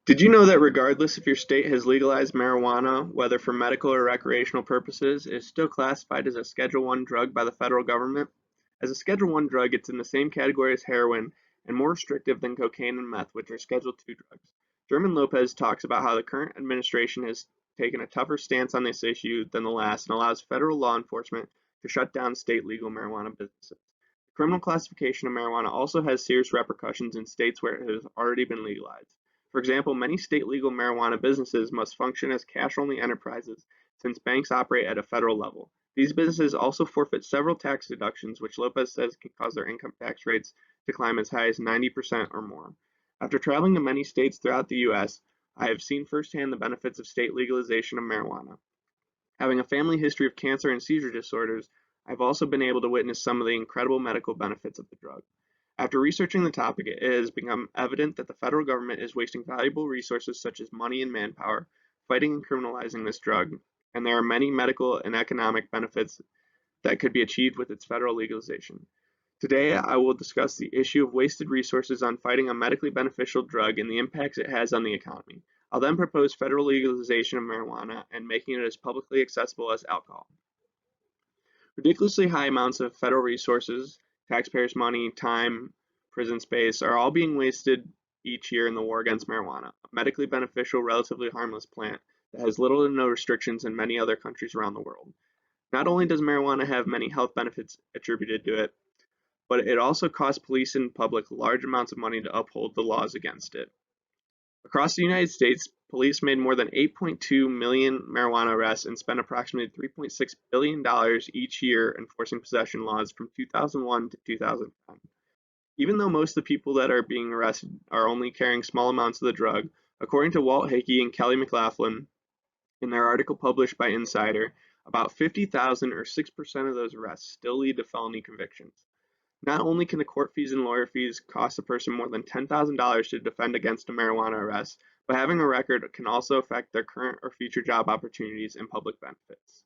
Did you know that regardless if your state has legalized marijuana, whether for medical or recreational purposes, it is still classified as a Schedule 1 drug by the federal government? As a Schedule 1 drug, it's in the same category as heroin and more restrictive than cocaine and meth, which are Schedule 2 drugs. German Lopez talks about how the current administration has taken a tougher stance on this issue than the last and allows federal law enforcement to shut down state legal marijuana businesses. Criminal classification of marijuana also has serious repercussions in states where it has already been legalized. For example, many state legal marijuana businesses must function as cash-only enterprises since banks operate at a federal level. These businesses also forfeit several tax deductions, which Lopez says can cause their income tax rates to climb as high as 90% or more. After traveling to many states throughout the U.S., I have seen firsthand the benefits of state legalization of marijuana. Having a family history of cancer and seizure disorders, I've also been able to witness some of the incredible medical benefits of the drug. After researching the topic, it has become evident that the federal government is wasting valuable resources such as money and manpower fighting and criminalizing this drug, and there are many medical and economic benefits that could be achieved with its federal legalization. Today, I will discuss the issue of wasted resources on fighting a medically beneficial drug and the impacts it has on the economy. I'll then propose federal legalization of marijuana and making it as publicly accessible as alcohol. Ridiculously high amounts of federal resources, taxpayers' money, time, prison space are all being wasted each year in the war against marijuana, a medically beneficial, relatively harmless plant that has little to no restrictions in many other countries around the world. Not only does marijuana have many health benefits attributed to it, but it also costs police and public large amounts of money to uphold the laws against it. Across the United States, police made more than 8.2 million marijuana arrests and spent approximately $3.6 billion each year enforcing possession laws from 2001 to 2010. Even though most of the people that are being arrested are only carrying small amounts of the drug, according to Walt Hickey and Kelly McLaughlin in their article published by Insider, about 50,000 or 6% of those arrests still lead to felony convictions. Not only can the court fees and lawyer fees cost a person more than $10,000 to defend against a marijuana arrest, but having a record can also affect their current or future job opportunities and public benefits.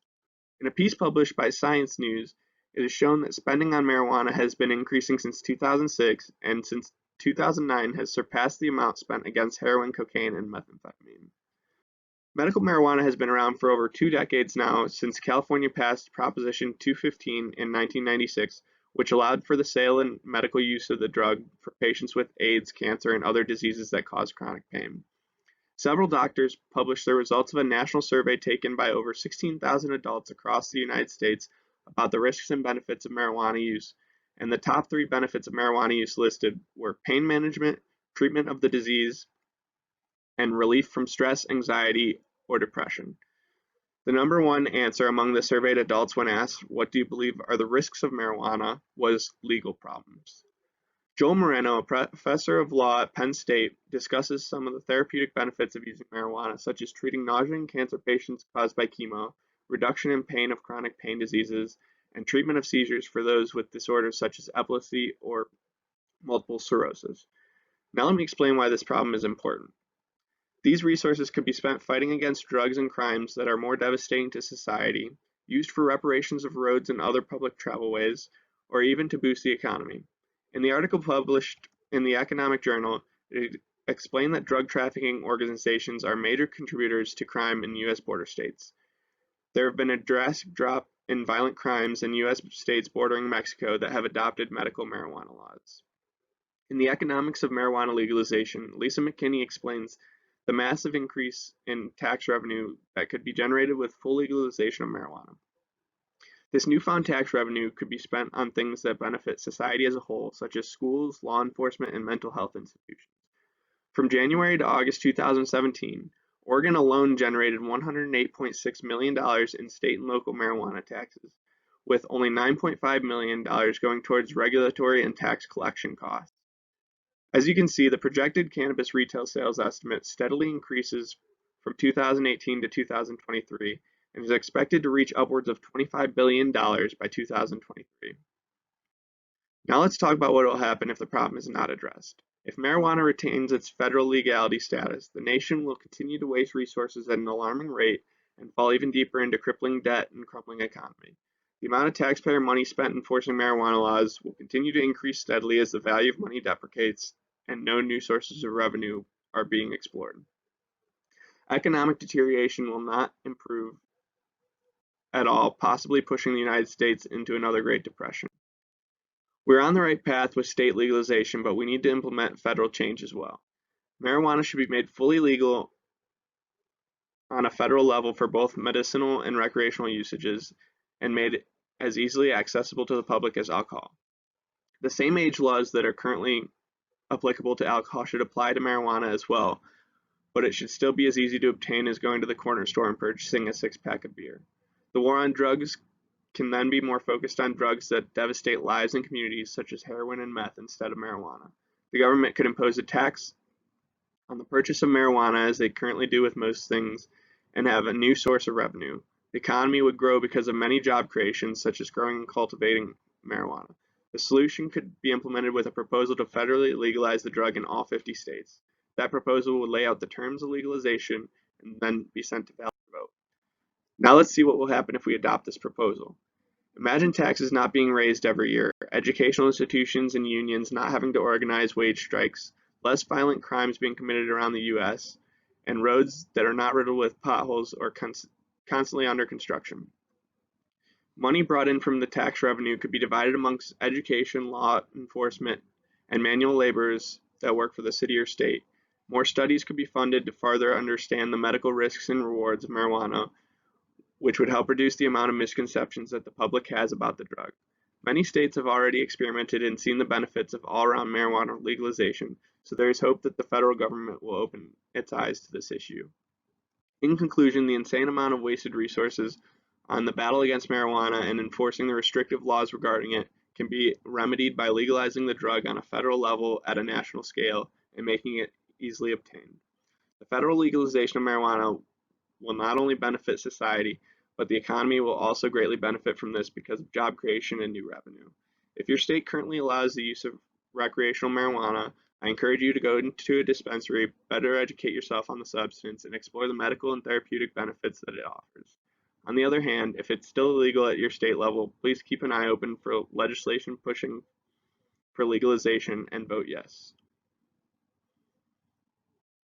In a piece published by Science News, it is shown that spending on marijuana has been increasing since 2006 and since 2009 has surpassed the amount spent against heroin, cocaine, and methamphetamine. Medical marijuana has been around for over 2 decades now, since California passed Proposition 215 in 1996, which allowed for the sale and medical use of the drug for patients with AIDS, cancer, and other diseases that cause chronic pain. Several doctors published the results of a national survey taken by over 16,000 adults across the United States about the risks and benefits of marijuana use, and the top 3 benefits of marijuana use listed were pain management, treatment of the disease, and relief from stress, anxiety, or depression. The number one answer among the surveyed adults when asked, "What do you believe are the risks of marijuana?" was legal problems. Joel Moreno, a professor of law at Penn State, discusses some of the therapeutic benefits of using marijuana, such as treating nausea in cancer patients caused by chemo, reduction in pain of chronic pain diseases, and treatment of seizures for those with disorders such as epilepsy or multiple sclerosis. Now let me explain why this problem is important. These resources could be spent fighting against drugs and crimes that are more devastating to society, used for reparations of roads and other public travelways, or even to boost the economy. In the article published in the Economic Journal, it explained that drug trafficking organizations are major contributors to crime in U.S. border states. There have been a drastic drop in violent crimes in U.S. states bordering Mexico that have adopted medical marijuana laws. In the economics of marijuana legalization, Lisa McKinney explains the massive increase in tax revenue that could be generated with full legalization of marijuana. This newfound tax revenue could be spent on things that benefit society as a whole, such as schools, law enforcement, and mental health institutions. From January to August 2017, Oregon alone generated $108.6 million in state and local marijuana taxes, with only $9.5 million going towards regulatory and tax collection costs. As you can see, the projected cannabis retail sales estimate steadily increases from 2018 to 2023 and is expected to reach upwards of $25 billion by 2023. Now let's talk about what will happen if the problem is not addressed. If marijuana retains its federal legality status, the nation will continue to waste resources at an alarming rate and fall even deeper into crippling debt and crumbling economy. The amount of taxpayer money spent enforcing marijuana laws will continue to increase steadily as the value of money depreciates and no new sources of revenue are being explored. Economic deterioration will not improve at all, possibly pushing the United States into another Great Depression. We're on the right path with state legalization, but we need to implement federal change as well. Marijuana should be made fully legal on a federal level for both medicinal and recreational usages and made as easily accessible to the public as alcohol. The same age laws that are currently applicable to alcohol should apply to marijuana as well, but it should still be as easy to obtain as going to the corner store and purchasing a six-pack of beer. The war on drugs can then be more focused on drugs that devastate lives and communities, such as heroin and meth, instead of marijuana. The government could impose a tax on the purchase of marijuana, as they currently do with most things, and have a new source of revenue. The economy would grow because of many job creations, such as growing and cultivating marijuana. The solution could be implemented with a proposal to federally legalize the drug in all 50 states. That proposal would lay out the terms of legalization and then be sent to ballot vote. Now let's see what will happen if we adopt this proposal. Imagine taxes not being raised every year, educational institutions and unions not having to organize wage strikes, less violent crimes being committed around the U.S., and roads that are not riddled with potholes or constantly under construction. Money brought in from the tax revenue could be divided amongst education, law enforcement, and manual laborers that work for the city or state. More studies could be funded to further understand the medical risks and rewards of marijuana, which would help reduce the amount of misconceptions that the public has about the drug. Many states have already experimented and seen the benefits of all-around marijuana legalization, so there is hope that the federal government will open its eyes to this issue. In conclusion, the insane amount of wasted resources on the battle against marijuana and enforcing the restrictive laws regarding it can be remedied by legalizing the drug on a federal level at a national scale and making it easily obtained. The federal legalization of marijuana will not only benefit society, but the economy will also greatly benefit from this because of job creation and new revenue. If your state currently allows the use of recreational marijuana, I encourage you to go into a dispensary, better educate yourself on the substance, and explore the medical and therapeutic benefits that it offers. On the other hand, if it's still illegal at your state level, please keep an eye open for legislation pushing for legalization and vote yes.